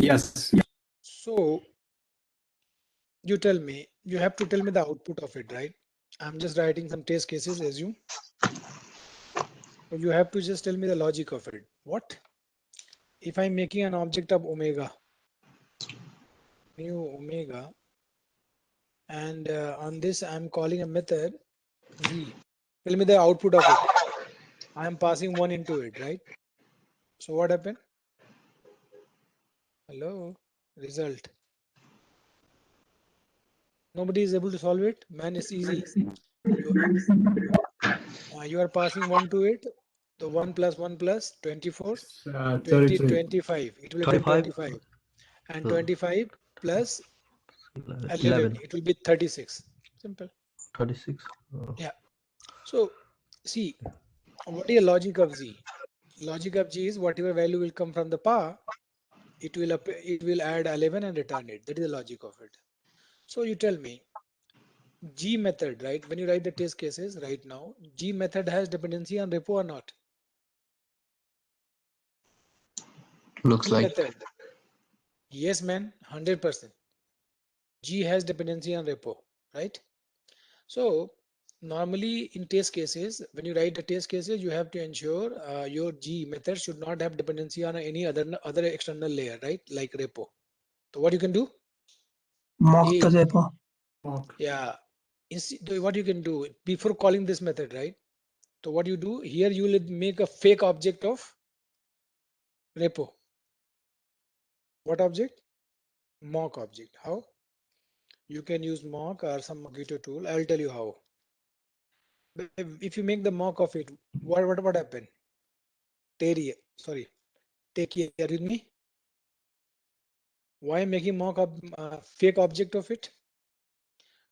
Yes. So you tell me, you have to tell me the output of it, right? I'm just writing some test cases, assume. So you have to just tell me the logic of it. What? If I'm making an object of omega, new omega, and on this I'm calling a method z. Tell me the output of it. I am passing one into it, right? So what happened? Hello, result. Nobody is able to solve it. Man, it's easy. You you are passing one to it. The 1 plus 1 plus 24, 20, 33. 25. It will return 25. 25. And Hmm. 25 plus 11. 11. It will be 36. Simple. 36. Yeah. So see, what is the logic of Z? Logic of G is whatever value will come from the power, it will add 11 and return it. That is the logic of it. So you tell me, G method, right? When you write the test cases right now, G method has dependency on repo or not? Looks G like. method. Yes, man, 100%. G has dependency on repo, right? So normally in test cases, when you write the test cases, you have to ensure your G method should not have dependency on any other external layer, right? Like repo. So what you can do? Mock A, the repo. Mock. yeah. What you can do before calling this method, right? So what you do here, you will make a fake object of repo. What object? Mock object. How? You can use mock or some Mockito tool. I'll tell you how. But if you make the mock of it, what happened? Sorry, take care with me. Why making mock of fake object of it?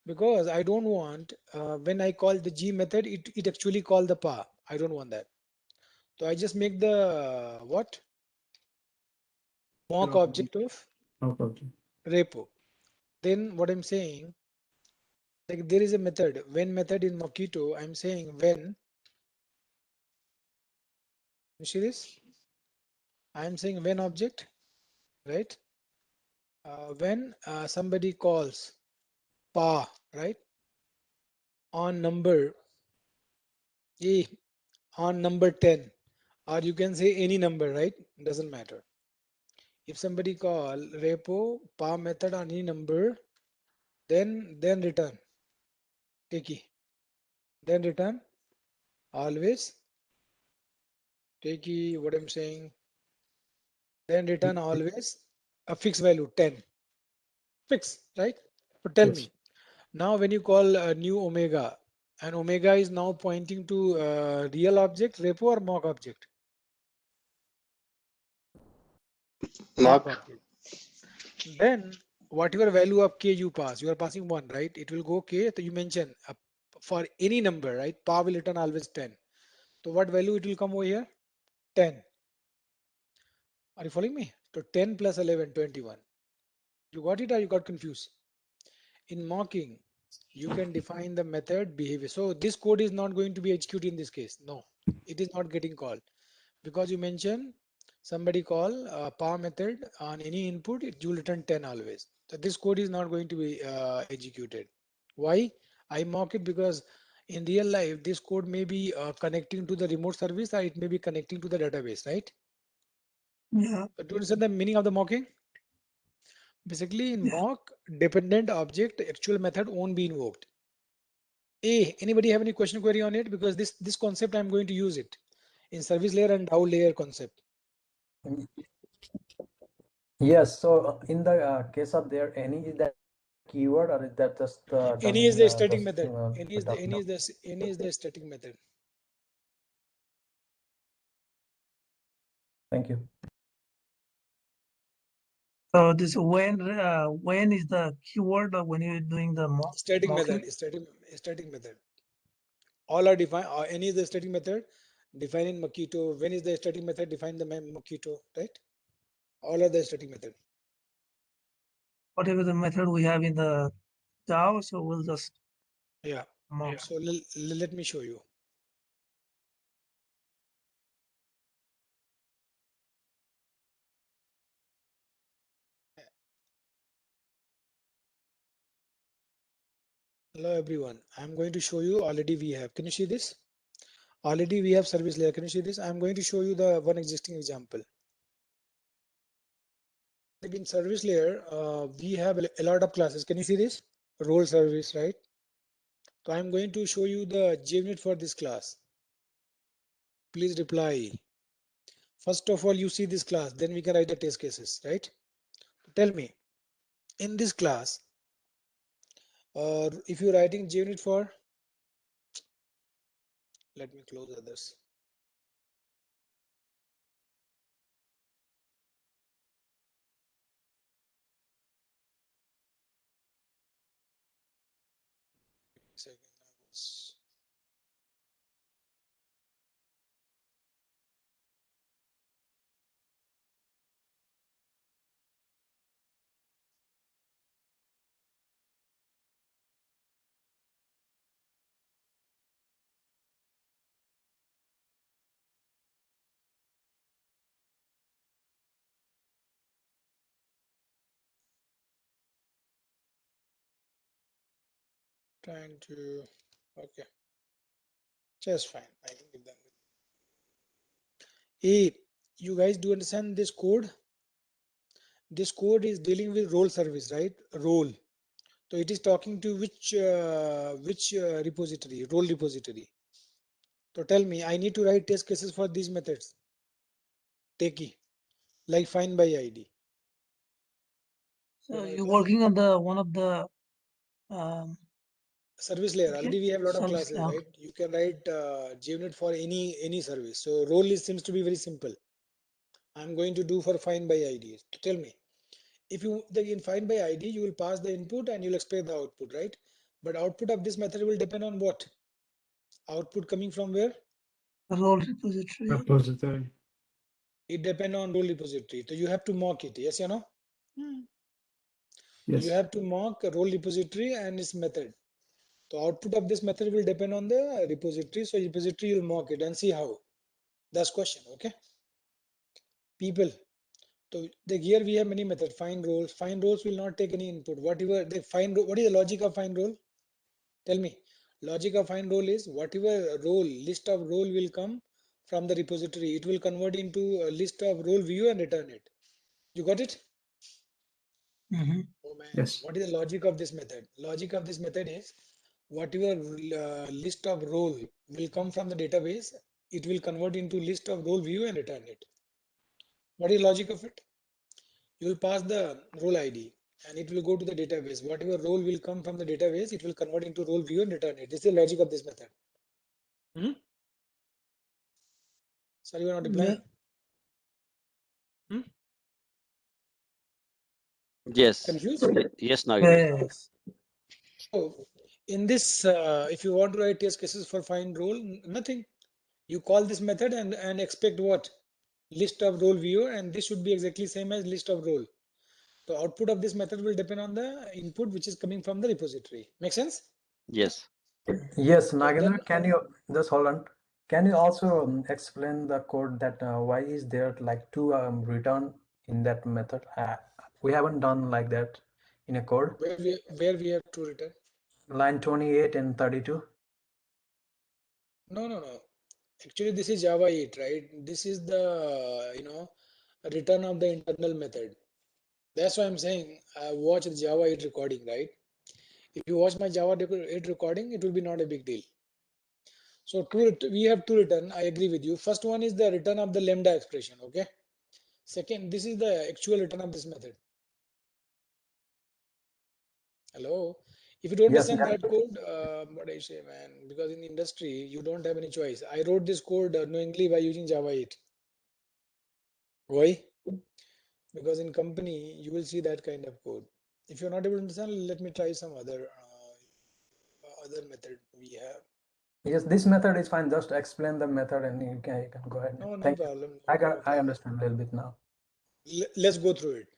Because I don't want when I call the G method, it actually call the pa. I don't want that. So I just make the what? Mock object of Mock object. repo. Then what I'm saying, like there is a method, when method in Mockito, I'm saying when, you see this? I'm saying when object, right? When somebody calls pa, right? On number A, on number 10, or you can say any number, right? Doesn't matter. If somebody call repo pa method on any number, then return take then return always take what I'm saying, then return always a fixed value 10, fix, right? But tell Yes. me now, when you call a new omega, and omega is now pointing to real object, repo or mock object? Mock Mock. object. Then whatever value of k you pass, you are passing 1, right? It will go k. So you mention for any number, right? Pa will return always 10. So what value it will come over here? 10. Are you following me? So 10 plus 11, 21. You got it or you got confused? In mocking, you can define the method behavior. So this code is not going to be executed in this case. No, it is not getting called because you mentioned somebody call pa method on any input, it will return 10 always. So this code is not going to be executed. Why? I mock it because in real life, this code may be connecting to the remote service or it may be connecting to the database, right? Yeah. So do you understand the meaning of the mocking? Basically in mock, dependent object actual method won't be invoked. Anybody have any question query on it? Because this concept I'm going to use it in service layer and DAO layer concept. Yes. So in the case of there, any is that keyword or is that just Any is the static just, method. Any is the static method. Thank you. So this when is the keyword when you're doing the Static mocking? method. Static method. All are defined. Any is the static method defined in Mockito. When is the static method defined in the Mockito, right? All are the static method. Whatever the method we have in the DAO, so we'll just Yeah. mock. So let me show you. Hello everyone. I'm going to show you already we have. Can you see this? Already we have service layer. Can you see this? I'm going to show you the one existing example. In service layer, we have a lot of classes. Can you see this? Role service, right? So I'm going to show you the JUnit for this class. Please reply. First of all, you see this class, then we can write the test cases, right? Tell me, in this class, if you're writing JUnit for, let me close others. Second, I was. Trying to, okay, just fine. I can give them. Hey, you guys do understand this code? This code is dealing with role service, right? Role. So it is talking to which repository? Role repository. So tell me, I need to write test cases for these methods. Takey, like find by ID. So you're working on the one of the Service layer. okay, Already we have a lot of service classes, layer. right? You can write JUnit for any service. So role is seems to be very simple. I'm going to do for find by ID. Tell me, if you in find by ID, you will pass the input and you'll expect the output, right? But output of this method will depend on what? Output coming from where? Role repository. Repository. It depends on role repository. So you have to mock it. Yes or no? Yes. You have to mock a role repository and its method. The output of this method will depend on the repository. So repository will mock it and see how. That's question. Okay. People. So here we have many methods. Find roles. Find roles will not take any input. Whatever they find. What is the logic of find role? Tell me. Logic of find role is whatever role list of role will come from the repository. It will convert into a list of role view and return it. You got it? Oh man, Yes. what is the logic of this method? Logic of this method is whatever list of role will come from the database, it will convert into list of role view and return it. What is the logic of it? You will pass the role ID and it will go to the database. Whatever role will come from the database, it will convert into role view and return it. This is the logic of this method. Sorry, you are not replying. Yes. Confused? Yes, Nagendra. Yes. So in this, if you want to write test cases for find role, nothing. You call this method and expect what? List of role viewer, and this should be exactly same as list of role. The output of this method will depend on the input which is coming from the repository. Make sense? Yes. Yes, So Nagendra, then can you just hold on? Can you also explain the code that why is there like two return in that method? We haven't done like that in a code. where we have to return? Line 28 and 32. No. Actually, this is Java 8, right? This is the return of the internal method. That's why I'm saying I watched the Java 8 recording, right? If you watch my Java 8 recording, it will be not a big deal. So we have two return. I agree with you. First one is the return of the lambda expression. Okay. Second, this is the actual return of this method. Hello. If you don't Yes, understand that code, what I say, man, because in industry you don't have any choice. I wrote this code knowingly by using Java 8. Why? Because in company you will see that kind of code. If you're not able to understand, let me try some other method we have. yes, this method is fine. Just explain the method and you can go ahead. No Thank you. problem. I understand a little bit now. Let's go through it.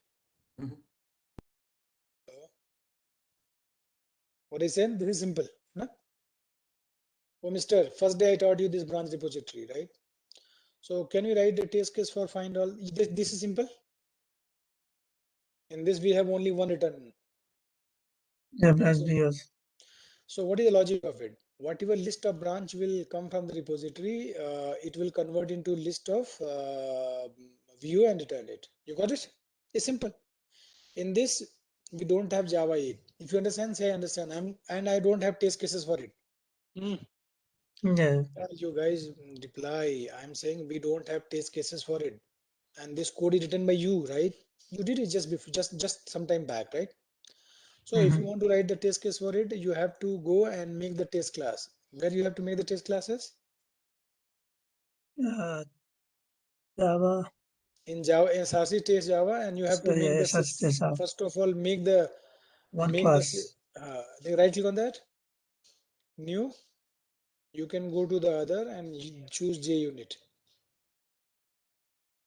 What I said, this is simple. No? Oh, mister, first day I taught you this branch repository, right? So can we write the test case for find all? This is simple. In this we have only one return. Yeah, yes. So what is the logic of it? Whatever list of branch will come from the repository, it will convert into list of view and return it. You got it? It's simple. In this, we don't have Java 8. If you understand, say I understand. And I don't have test cases for it. Yeah. You guys reply. I'm saying we don't have test cases for it. And this code is written by you, right? You did it just before, just some time back, right? So if you want to write the test case for it, you have to go and make the test class. Where you have to make the test classes? Java. In Java, in SRC test Java, and you have to So make yeah, the such test Java. first of all make the One make class. the right click on that new. You can go to the other and you choose JUnit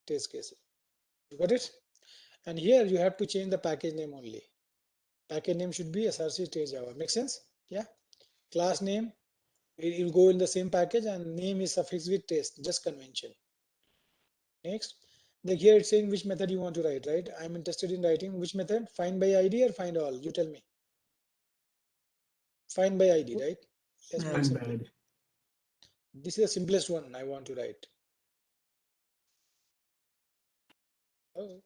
test case. You got it? And here you have to change the package name only. Package name should be SRC test Java. Make sense? Yeah. Class name, it will go in the same package, and name is suffixed with test, just convention. Next, here it's saying which method you want to write, right? I'm interested in writing which method, find by ID or find all, you tell me. Find by ID, right? Let's make simple. This is the simplest one I want to write. Oh.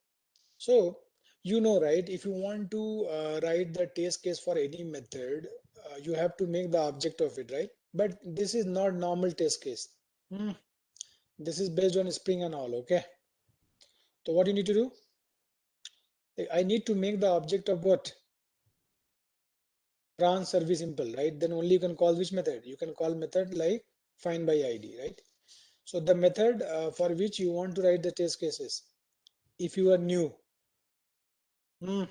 So you know, right, if you want to write the test case for any method, you have to make the object of it, right? But this is not normal test case. This is based on Spring and all, okay? So what you need to do? I need to make the object of what? Branch service simple, right? Then only you can call which method? You can call method like find by ID, right? So the method for which you want to write the test cases, if you are new, so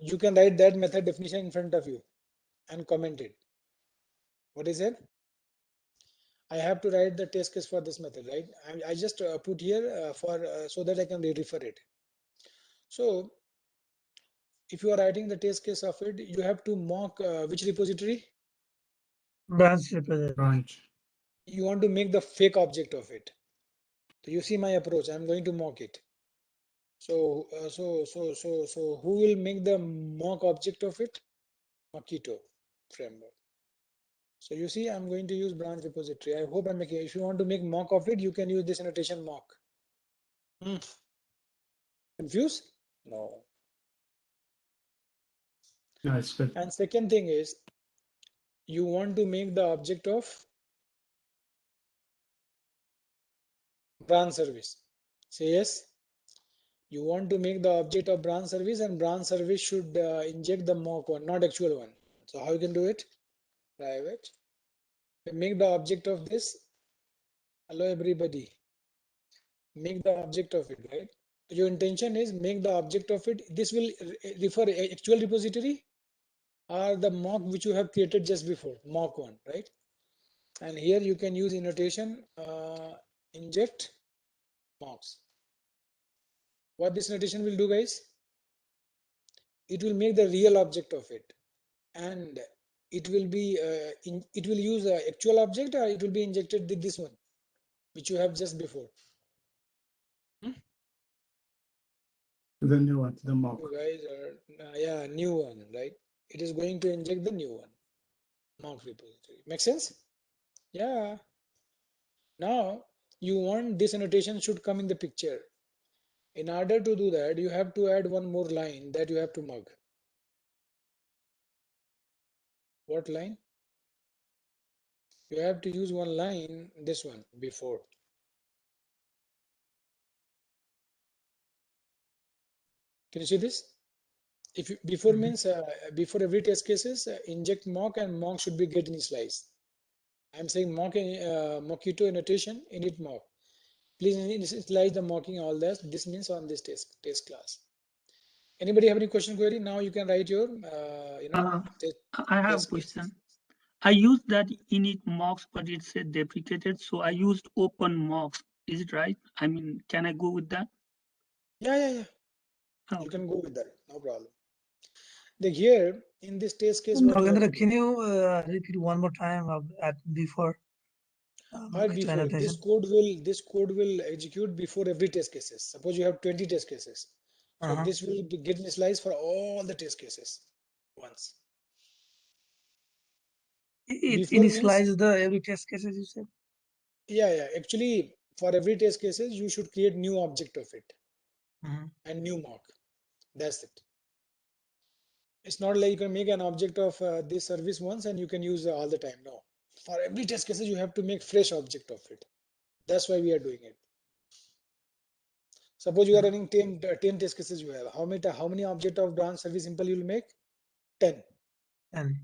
you can write that method definition in front of you and comment it. What is it? I have to write the test case for this method, right? I just put here so that I can refer it. So if you are writing the test case of it, you have to mock which repository? Branch repository. Branch. You want to make the fake object of it. So you see my approach. I'm going to mock it. So who will make the mock object of it? Mockito framework. So you see, I'm going to use branch repository. I hope I'm making. If you want to make mock of it, you can use this annotation mock. Confused? No. Yeah, it's good. And second thing is, you want to make the object of branch service. Say yes. You want to make the object of branch service, and branch service should inject the mock one, not actual one. So how you can do it? Private. Make the object of this. Hello everybody. Make the object of it, right? Your intention is make the object of it. This will refer actual repository or the mock which you have created just before, mock one, right? And here you can use annotation inject mocks. What this notation will do, guys? It will make the real object of it, and it will be it will use the actual object, or it will be injected with this one which you have just before. The new one, the mock. You guys are yeah, new one, right? It is going to inject the new one, mock repository. Make sense? Yeah. Now you want this annotation should come in the picture. In order to do that, you have to add one more line that you have to mug. What line? You have to use one line, this one, before. Can you see this? If you, before means before every test cases, inject mock, and mock should be get initialized. I'm saying mock mockito annotation init mock. Please initialize the mocking all that. This means on this test class. Anybody have any question, query? Now you can write your I have a question. I used that init mocks, but it said deprecated, so I used open mocks. Is it right? I mean, can I go with that? Yeah. Oh, You can go with that, no problem. Here in this test case, what Nagendra, can you repeat one more time at before? before this code will execute before every test cases. Suppose you have 20 test cases, so this will be get initialized for all the test cases once. It Before means, initializes the every test cases you said. yeah. Actually, for every test cases, you should create new object of it Mhm. and new mock. That's it. It's not like you can make an object of this service once and you can use all the time. No. For every test cases, you have to make fresh object of it. That's why we are doing it. Suppose you are running 10 test cases you have. How many object of branch service simple you will make? 10. And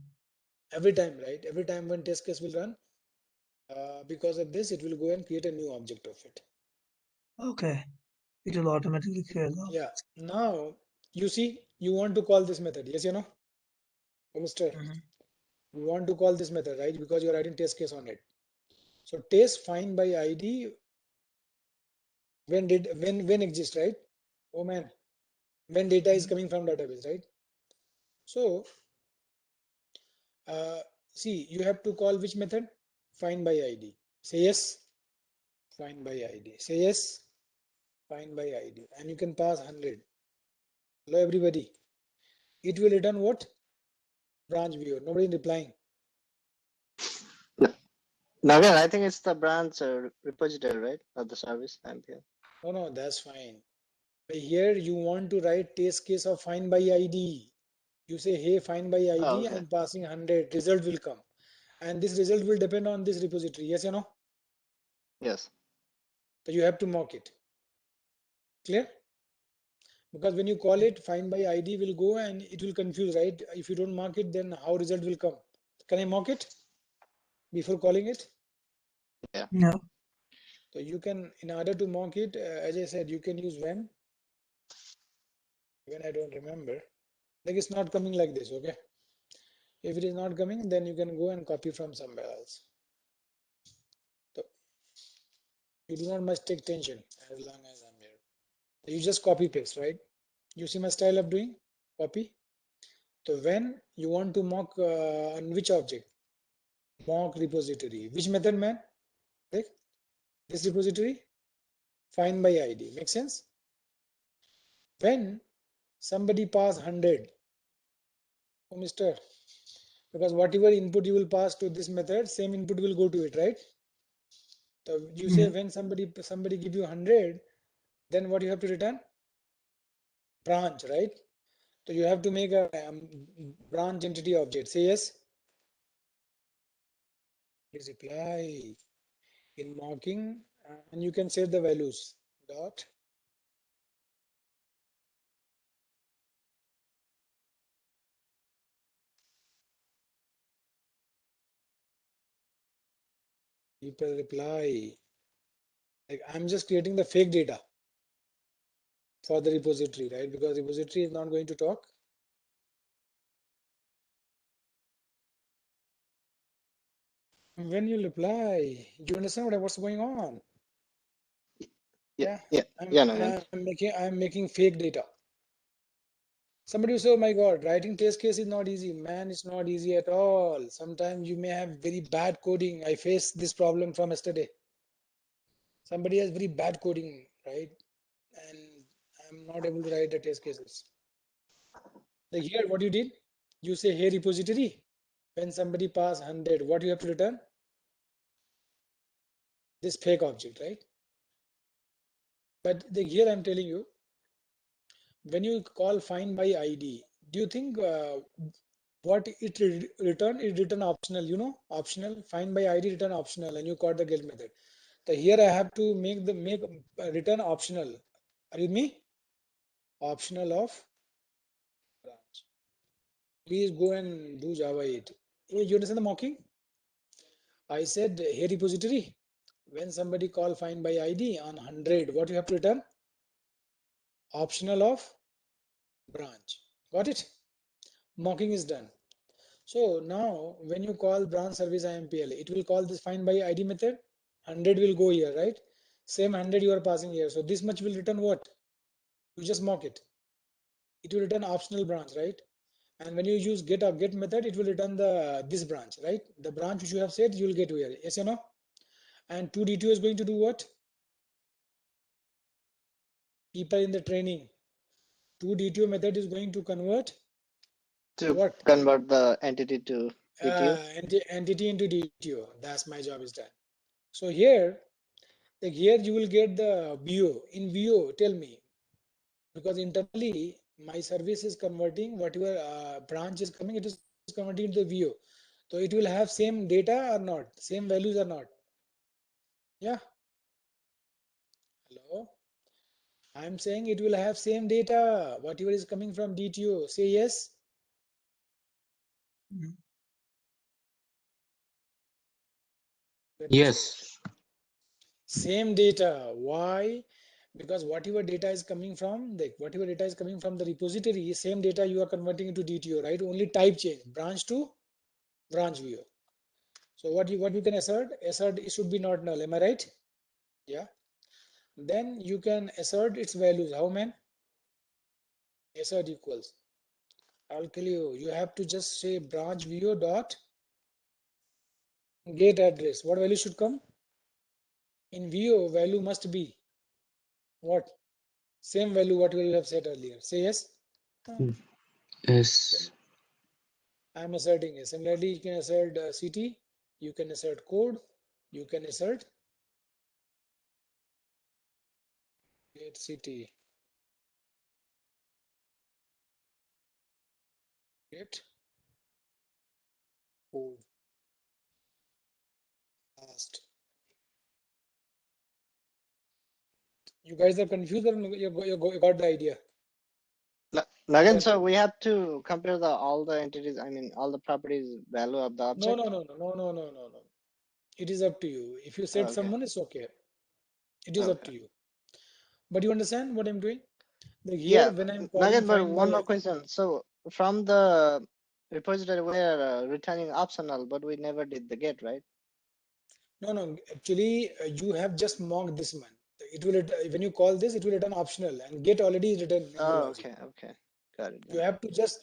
Every time, right? Every time when test case will run, because of this, it will go and create a new object of it. okay, it will automatically create the Yeah. Now, you see, you want to call this method. Yes, you know? Oh, Mr. Mhm. You want to call this method, right? Because you are writing test case on it. So test find by ID when exists, right? Oh man, when data is coming from database, right? So see, you have to call which method? Find by ID. Say yes. Find by ID. Say yes. Find by ID. And you can pass 100. Hello, everybody. It will return what? Branch viewer. Nobody replying. Nagan, I think it's the branch repository, right? Not the service MPL. No, that's fine. But here you want to write test case of find by ID. You say, hey, find by ID, Oh, okay. I'm passing 100. Result will come. And this result will depend on this repository. Yes or no? Yes. So you have to mock it. Clear? Because when you call it, find by ID will go and it will confuse, right? If you don't mark it, then how result will come? Can I mock it before calling it? no. So you can, in order to mock it, as I said, you can use when I don't remember. Like it's not coming like this, okay? If it is not coming, then you can go and copy from somewhere else. So you do not much take tension as long as I'm here. So you just copy paste, right? You see my style of doing copy. So when you want to mock on which object? Mock repository. Which method, man? Like this repository, find by ID. Make sense? When somebody pass 100, oh, mister, because whatever input you will pass to this method, same input will go to it, right? So you say Yeah. when somebody give you 100, then what you have to return? Branch, right? So you have to make a branch entity object. Say yes. Please reply in mocking, and you can save the values. Dot. People reply. Like I'm just creating the fake data for the repository, right? Because repository is not going to talk. When you reply, you understand what's going on? Yeah. Nagan. I'm making fake data. Somebody will say, oh my God, writing test case is not easy. Man, it's not easy at all. Sometimes you may have very bad coding. I faced this problem from yesterday. Somebody has very bad coding, right? And I'm not able to write the test cases. Like here, what you did, you say, hey, repository, when somebody pass 100, what you have to return? This fake object, right? But here I'm telling you, when you call find by ID, do you think what it return? It return optional, you know, optional. Find by ID return optional, and you call the get method. So here I have to make return optional. Are you with me? Optional of branch. Please go and do Java 8. Hey, you understand the mocking? I said, hey repository, when somebody call find by ID on 100, what you have to return? Optional of branch. Got it? Mocking is done. So now when you call branch service IMPL, it will call this find by ID method. 100 will go here, right? Same 100 you are passing here. So this much will return what? You just mock it. It will return optional branch, right? And when you use get method, it will return this branch, right? The branch which you have said, you will get here. Yes or no? And 2D2 is going to do what? People in the training. 2D2 method is going to convert To what? convert the entity to DTU? Entity into DTO. That's my job is done. So here, like here you will get the VO. In VO, tell me, because internally my service is converting whatever branch is coming, it is converting into the VO. So it will have same data or not, same values or not. Yeah. Hello. I'm saying it will have same data, whatever is coming from DTO. Say yes. Mhm. Let me show you. Yes. Same data. Why? Because whatever data is coming from the repository, same data you are converting into DTO, right? Only type change, branch to branch view. So what you can assert it should be not null. Am I right? Yeah. Then you can assert its values. How man? Assert equals. I'll tell you. You have to just say branch view dot get address. What value should come? In VO, value must be what? Same value what we have said earlier. Say yes. Yes. I'm asserting it. Similarly, you can assert CT, you can assert code, you can assert get CT, get code, last. You guys are confused or you got the idea? Nagin, But so we have to compare all the entities, I mean, all the properties value of the no, object? no. It is up to you. If you set Okay. someone, it's okay. It is up to Okay. you. But you understand what I'm doing? Like here, Yeah, when I'm calling Nagin, but find one by more question. So from the repository, we're returning optional, but we never did the get, right? no, actually, you have just mocked this one. It will when you call this, it will return optional, and get already is written in the Oh, logic. okay. Got it. You have to just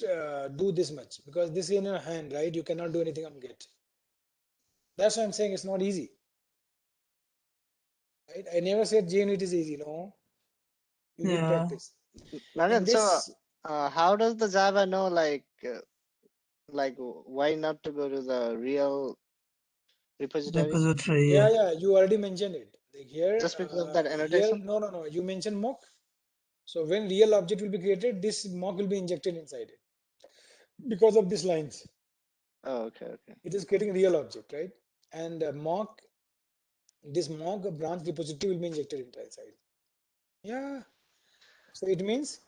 do this much because this is in your hand, right? You cannot do anything on get. That's why I'm saying it's not easy, right? I never said JUnit is easy. No, you need Yeah. practice. In Nagin, so this, how does the Java know, like why not to go to the real repository? Repository. Yeah. yeah, you already mentioned it. Like Just because of that annotation? no, you mentioned mock. So when real object will be created, this mock will be injected inside it because of these lines. Oh, okay. It is creating real object, right? And this mock branch repository will be injected inside. Yeah. So it means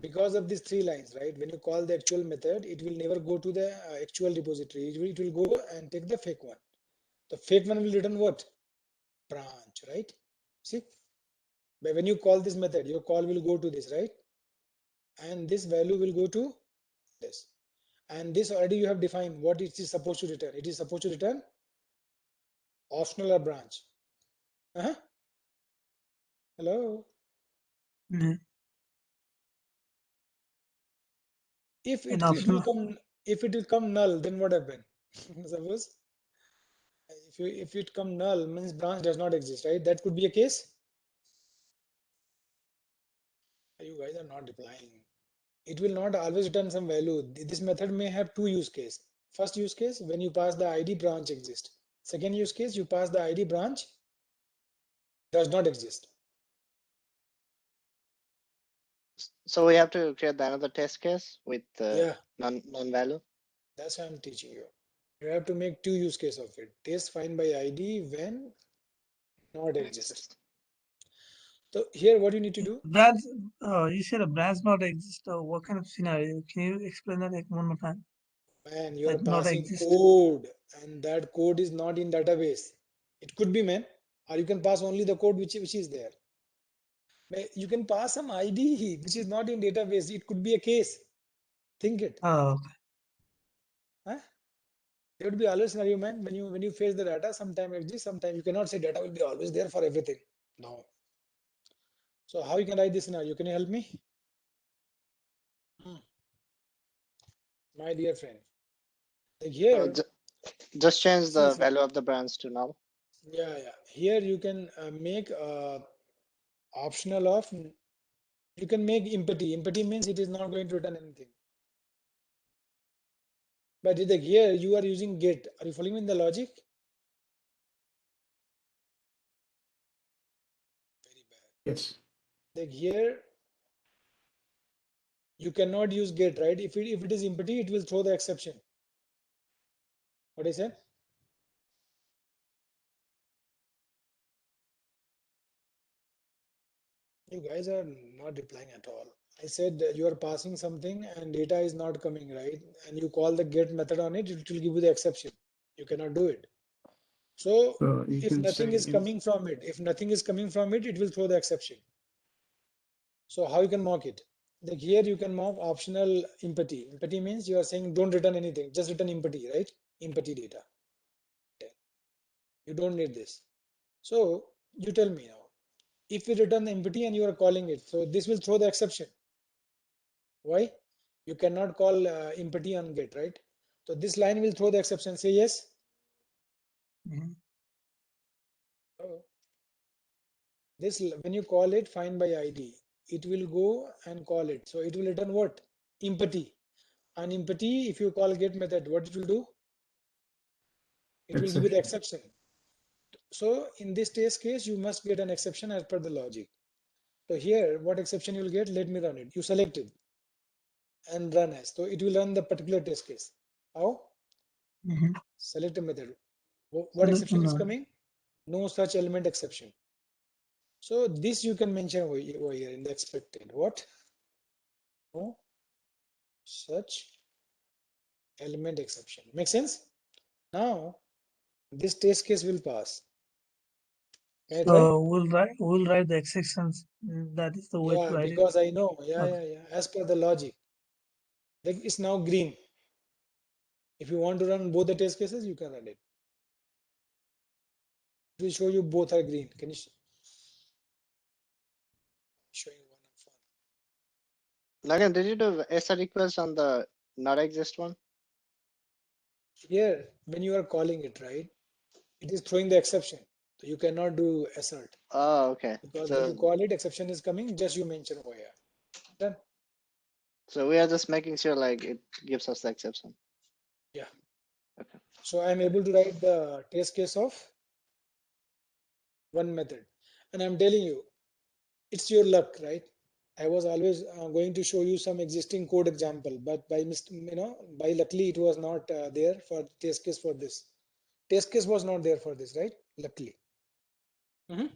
because of these three lines, right? When you call the actual method, it will never go to the actual repository. It will go and take the fake one. The fake one will return what? Branch, right? See? But when you call this method, your call will go to this, right? And this value will go to this. And this already you have defined what it is supposed to return. It is supposed to return optional or branch. Uh-huh. Hello. Yeah. If And it will optional. come null, then what happen? Suppose if it come null means branch does not exist, right? That could be a case. You guys are not replying. It will not always return some value. This method may have two use case. First use case, when you pass the ID branch exist. Second use case, you pass the ID branch does not exist. So we have to create another test case with Yeah, non-value? that's why I'm teaching you. You have to make two use case of it. Test find by ID when not exist. So here what you need to do, Branch. You said a branch not exist. What kind of scenario? Can you explain that like one more time? man, you are Like not passing exist. code and that code is not in database. It could be, man, or you can pass only the code which is there. You can pass some ID which is not in database. It could be a case. Think it. Oh, okay. Huh? There would be always scenario, man. When you face the data, sometime exists, sometime you cannot say data will be always there for everything. No. So how you can write this scenario? Can you help me? My dear friend. Like here, Just change see, the value of the branch to null. yeah. Here you can make optional of. You can make empty. Empty means it is not going to return anything. But here you are using get. Are you following in the logic? Very bad. Yes. Like here you cannot use get, right? If it is empty, it will throw the exception. What I said? You guys are not replying at all. I said you are passing something and data is not coming, right? And you call the get method on it, it will give you the exception. You cannot do it. So So you if can nothing say is coming from it, it will throw the exception. So how you can mock it? Like here you can mock optional empty. Empty means you are saying don't return anything, just return empty, right? Empty data. You don't need this. So you tell me now, if we return the empty and you are calling it, so this will throw the exception. Why? You cannot call empty on get, right? So this line will throw the exception. Say yes. Mhm. Oh. This when you call it find by ID, it will go and call it. So it will return what? Empty. On empty, if you call get method, what it will do? It will give you the exception. exception. So in this test case, you must get an exception as per the logic. So here, what exception you will get? Let me run it. You select it and run as. So it will run the particular test case. How? Mhm. Select a method. What Select exception is none. coming? No such element exception. So this you can mention over here in the expected. What? No such element exception. Make sense? Now this test case will pass. May I try? So we'll write the exceptions. That is the way to Yeah, write it. because I know. Yeah, Okay. yeah, yeah. As per the logic, like it's now green. If you want to run both the test cases, you can run it. It will show you both are green. Can you show you one of one? Lagan, did you do SR request on the not exist one? Here, when you are calling it, right, it is throwing the exception. So you cannot do assert Oh, okay. because when you So call it, exception is coming. Just you mention over here. Done. so we are just making sure like it gives us the exception. Yeah. Okay. So I'm able to write the test case of one method, and I'm telling you, it's your luck, right? I was always going to show you some existing code example, but by luckily it was not there for test case for this. Test case was not there for this, right? Luckily. Mhm.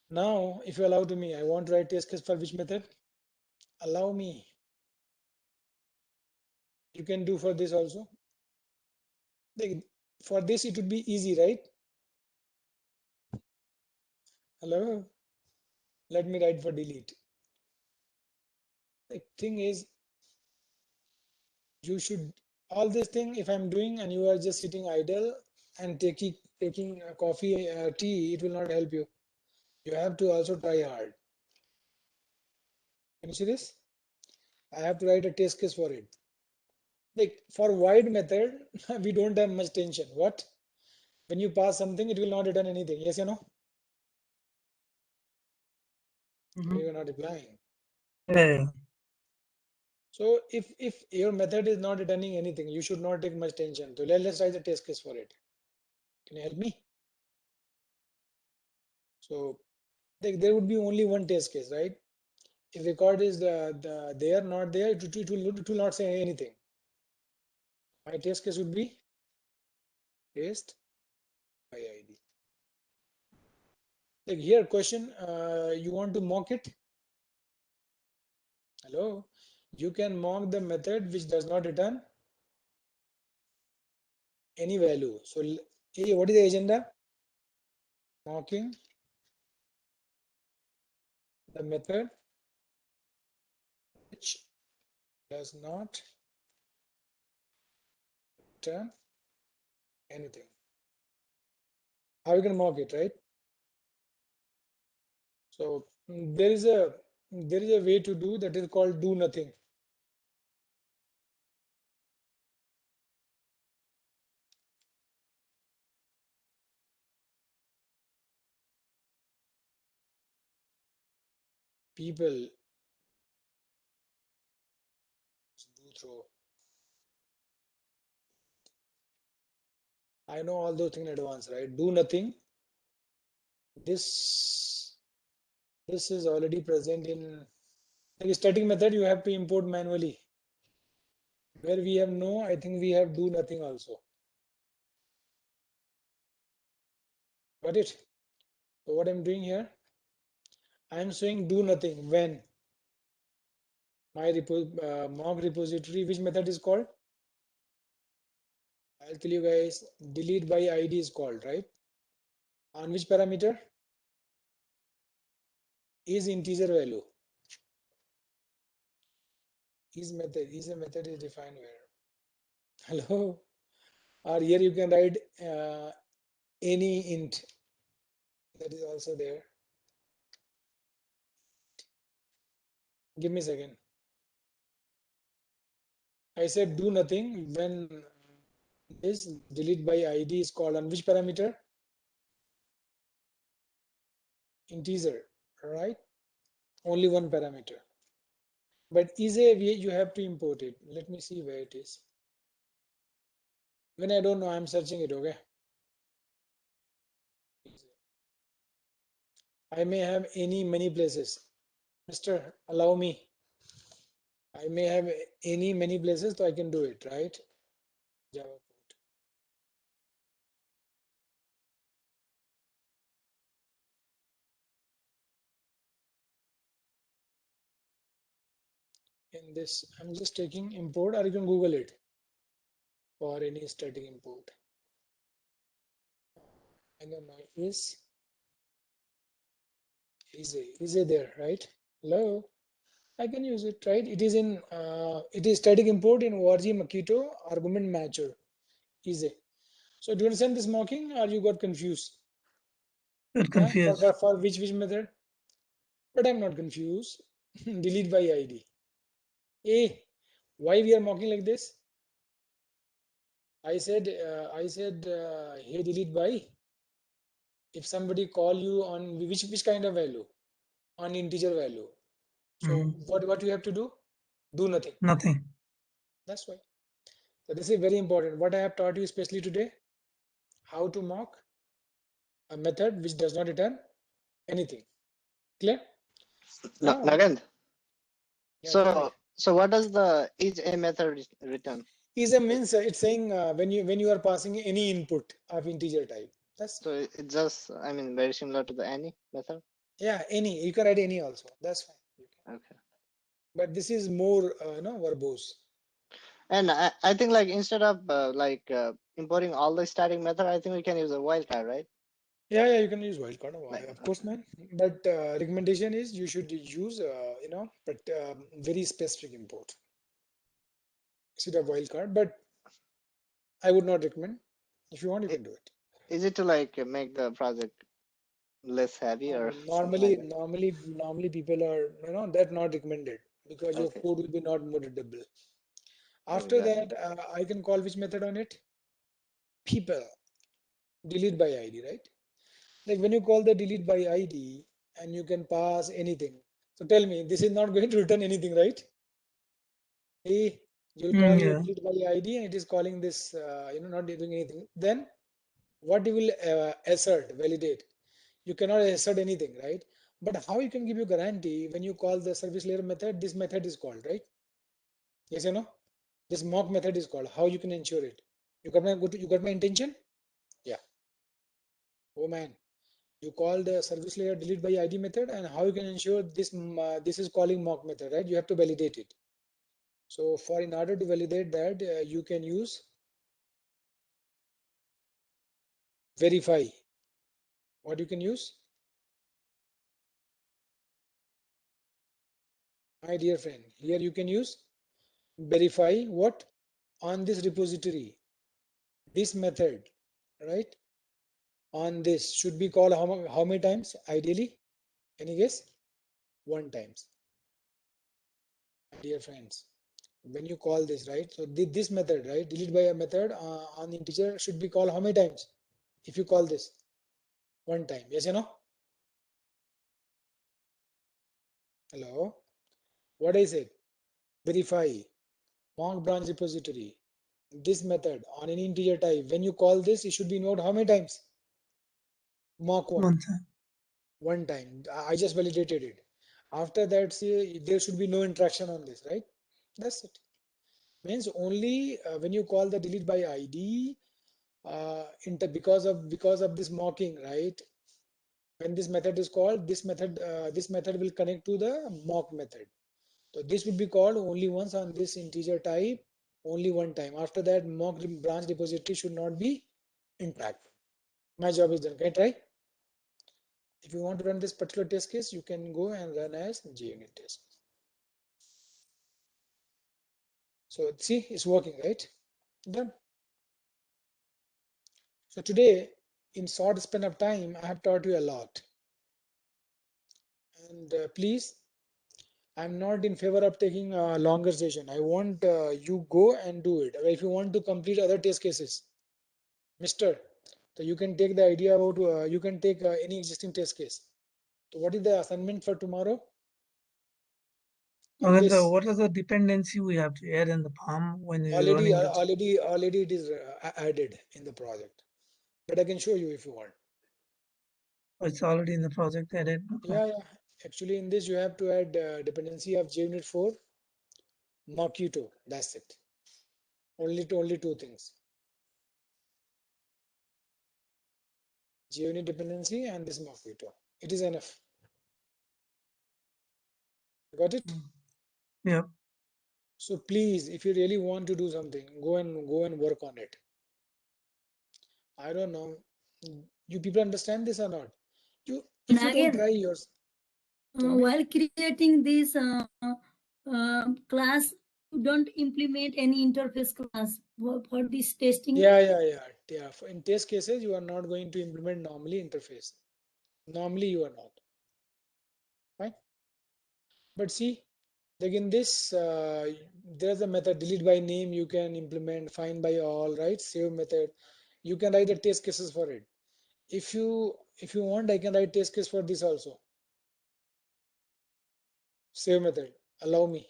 Now, if you allow to me, I want to write test case for which method? Allow me. You can do for this also. Like, for this, it would be easy, right? Hello. Let me write for delete. The thing is, you should all this thing. If I'm doing and you are just sitting idle and taking a coffee, tea, it will not help you. You have to also try hard. Can you see this? I have to write a test case for it. Like for void method, we don't have much tension. What? When you pass something, it will not return anything. Yes or no? Mhm. You are not replying. Yeah. So if your method is not returning anything, you should not take much tension. So let's write the test case for it. Can you help me? So there would be only one test case, right? If record is there not there, it will not say anything. My test case would be test by ID. Like here question, you want to mock it? Hello, you can mock the method which does not return any value. So hey, what is the agenda? Mocking the method which does not return anything. How you can mock it, right? So there is a way to do that is called do nothing. People do throw I know all those things in advance, right? Do nothing. This is already present in like static method. You have to import manually. Where we have no, I think we have do nothing also. Got it? So what I'm doing here, I'm saying do nothing when my mock repository, which method is called? I'll tell you guys, delete by ID is called, right? On which parameter? Is integer value. Is a method is defined where? Hello? Or here you can write any int. That is also there. Give me a second. I said do nothing when this delete by ID is called on which parameter? Integer, right? Only one parameter. But is a way you have to import it. Let me see where it is. When I don't know, I'm searching it, okay? I may have many places. Mister, allow me. I may have many places, so I can do it, right? Java code. In this, I'm just taking import, or you can Google it for any static import. I don't know, is it there, right? Hello? I can use it, right? It is in it is static import in org Makito argument matcher. Easy. So do you understand this mocking, or you got confused? Got Yeah, confused. for which method? But I'm not confused. Delete by ID. Hey, why we are mocking like this? I said hey, delete by. If somebody call you on which kind of value? On integer value. So what you have to do? Do nothing. Nothing. That's why. So this is very important. What I have taught you especially today, how to mock a method which does not return anything. Clear? Now, Nagand, yeah, tell me. so what does the is a method return? Is a means it's saying when you are passing any input of integer type. That's So it just, I mean, very similar to the any method. yeah, any you can write any also. That's fine. Okay. But this is more verbose. And I think like instead of importing all the static method, I think we can use a wildcard, right? Yeah, you can use wildcard. Like, Of course, man. But recommendation is you should use but very specific import instead of wildcard. But I would not recommend. If you want, you can do it. Is it to like make the project less heavy or something like that? Normally people are that not recommended because your Okay. code will be not more readable. Okay, After got it. that, I can call which method on it? People. Delete by ID, right? Like when you call the delete by ID and you can pass anything. So tell me, this is not going to return anything, right? Hey, you'll call your Yeah. delete by ID and it is calling this, not doing anything. Then what you will assert, validate? You cannot assert anything, right? But how you can give you guarantee when you call the service layer method, this method is called, right? Yes or no? This mock method is called. How you can ensure it? You got my intention? Yeah. Oh man. You call the service layer delete by ID method, and how you can ensure this this is calling mock method, right? You have to validate it. So in order to validate that, you can use verify. What you can use? My dear friend, here you can use verify what on this repository, this method, right? On this should be called how many times? Ideally, any guess? One times. Dear friends, when you call this, right? So this method, right? Delete by a method on integer should be called how many times? If you call this one time, yes or no? Hello, what I said? Verify mock branch repository. this method on any integer type, when you call this, it should be invoked how many times? Mock 1. One time. One time. I just validated it. After that, see, there should be no interaction on this, right? That's it. Means only when you call the delete by ID, because of this mocking, right? When this method is called, this method will connect to the mock method. So this will be called only once on this integer type, only one time. After that, mock branch repository should not be interacted. My job is done. Can I try? If you want to run this particular test case, you can go and run as JUnit test. So see, it's working, right? Done. So today, in short span of time, I have taught you a lot. And please, I'm not in favor of taking a longer session. I want you go and do it. If you want to complete other test cases, Mister, so you can take the idea about you can take any existing test case. So what is the assignment for tomorrow? Okay, so what is the dependency we have to add in the PAM when you're running the... already it is added in the project, but I can show you if you want. It's already in the project added. Okay. Yeah. Actually, in this you have to add dependency of JUnit 4, Mockito. That's it. Only two things. JUnit dependency and this Mockito. It is enough. Got it? Yeah. So please, if you really want to do something, go and work on it. I don't know. You people understand this or not? If you don't try yours. While creating this class, you don't implement any interface class for this testing. Yeah. In test cases, you are not going to implement normally interface. Normally, you are not. Fine. But see, like in this, there's a method delete by name. You can implement find by all, right? Save method. You can write the test cases for it. If you want, I can write test case for this also. Save method. Allow me.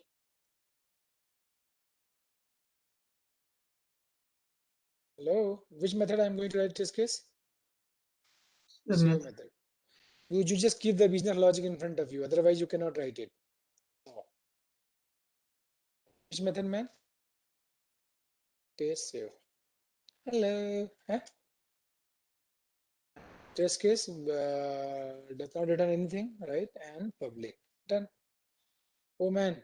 Hello. Which method I'm going to write test case? Save method. You just keep the business logic in front of you. Otherwise, you cannot write it. No. Which method, man? Test save. Hello. Huh? Test case does not return anything, right? And public. Done. Oh man,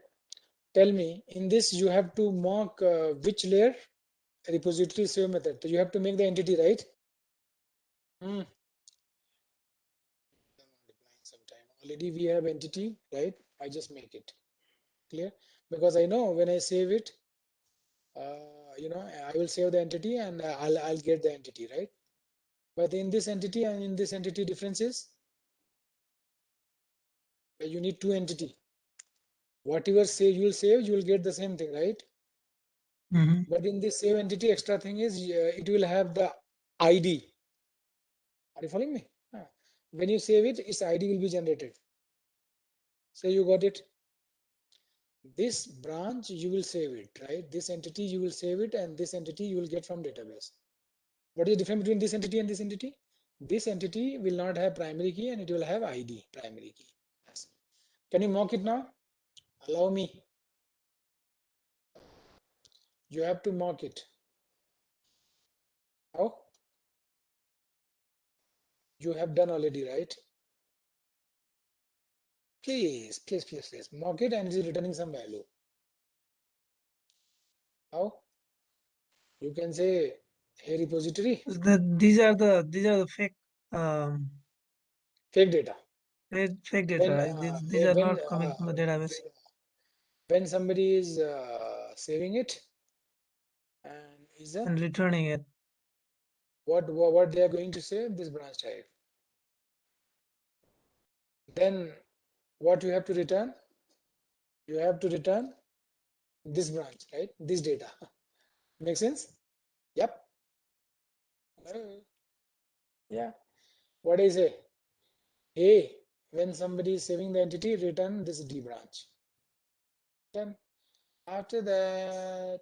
tell me, in this you have to mock which layer? Repository save method. So you have to make the entity, right? Already we have entity, right? I just make it clear because I know when I save it, I will save the entity and I'll get the entity, right? But in this entity and in this entity differences, you need two entity. Whatever save you will get the same thing, right? But in this save entity, extra thing is it will have the ID. Are you following me? When you save it, its ID will be generated. So you got it. This branch you will save it, right? This entity you will save it, and this entity you will get from database. What is the difference between this entity and this entity? This entity will not have primary key and it will have ID primary key. Can you mock it now? Allow me. You have to mock it. How? You have done already, right? Please. Mock it and it is returning some value. How? You can say, hey repository. These are the fake Fake data. Fake data, right? These are not coming from the database. When somebody is saving it and returning it, what they are going to save? This branch type. Then what you have to return? You have to return this branch, right? This data. Make sense? Yep. Yeah. What I say? Hey, when somebody is saving the entity, return this D branch. Then after that,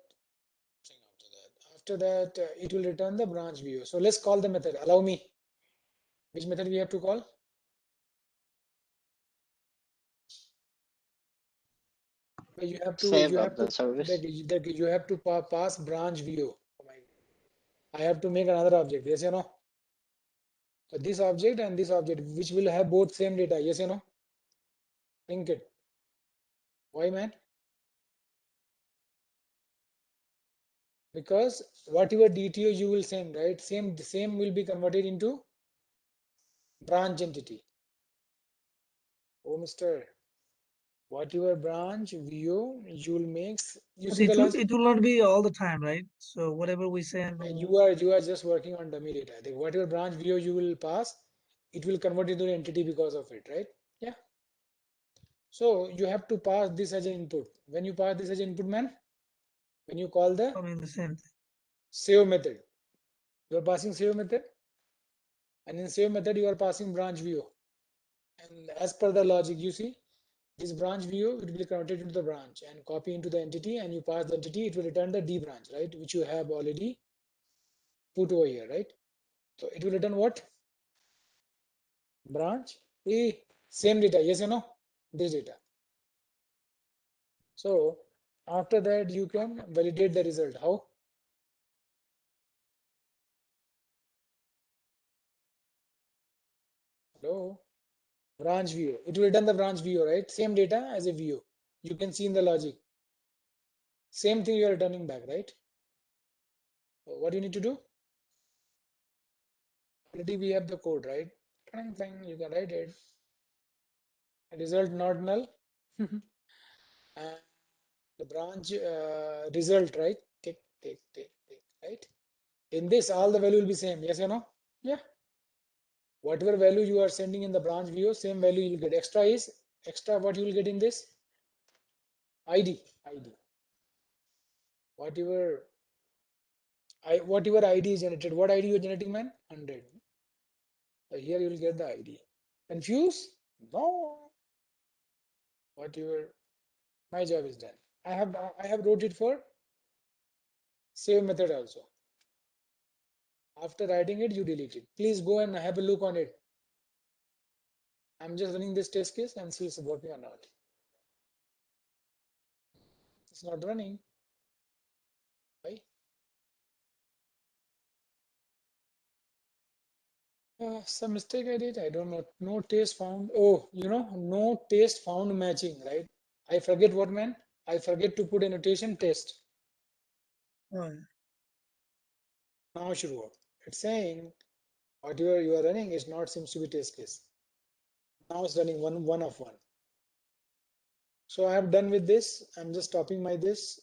after that it will return the branch view. So let's call the method. Allow me. Which method we have to call? You have to Save you of have the to service. you have to pass branch view. Oh my, I have to make another object. Yes or no? So this object and this object, which will have both same data. Yes or no? Think it. Why, man? Because whatever DTO you will send, right? Same will be converted into branch entity. Oh, Mr. Whatever branch view you will make, you But see the logic. it will not be all the time, right? So whatever we send. You are just working on dummy data. Whatever branch view you will pass, it will convert into an entity because of it, right? Yeah. So you have to pass this as an input. When you pass this as an input, man, when you call the The same thing. save method, you are passing save method, and in save method you are passing branch view. And as per the logic, you see, this branch view will be converted into the branch and copy into the entity, and you pass the entity, it will return the D branch, right? Which you have already put over here, right? So it will return what? Branch A, same data, yes or no? This data. So after that, you can validate the result. How? Hello? Branch view. It will return the branch view, right? Same data as a view. You can see in the logic. Same thing you are returning back, right? So what you need to do? Already we have the code, right? You can write it. Result not null. And the branch result, right? Tick, tick, tick, tick, right? In this, all the value will be same. Yes or no? Yeah. Whatever value you are sending in the branch view, same value you will get. Extra is extra. What you will get in this? ID. Whatever ID is generated. What ID you are generating, man? 100. So here you will get the ID. Confused? No. Whatever. My job is done. I have wrote it for save method also. After writing it, you delete it. Please go and have a look on it. I'm just running this test case and see if it's working or not. It's not running. Why? Some mistake I did. I don't know. No taste found. Oh, no taste found matching, right? I forget what, man. I forget to put a notation test. Oh, yeah. Now it should work. It's saying whatever you are running is not seems to be test case. Now it's running one of one. So I have done with this. I'm just stopping my this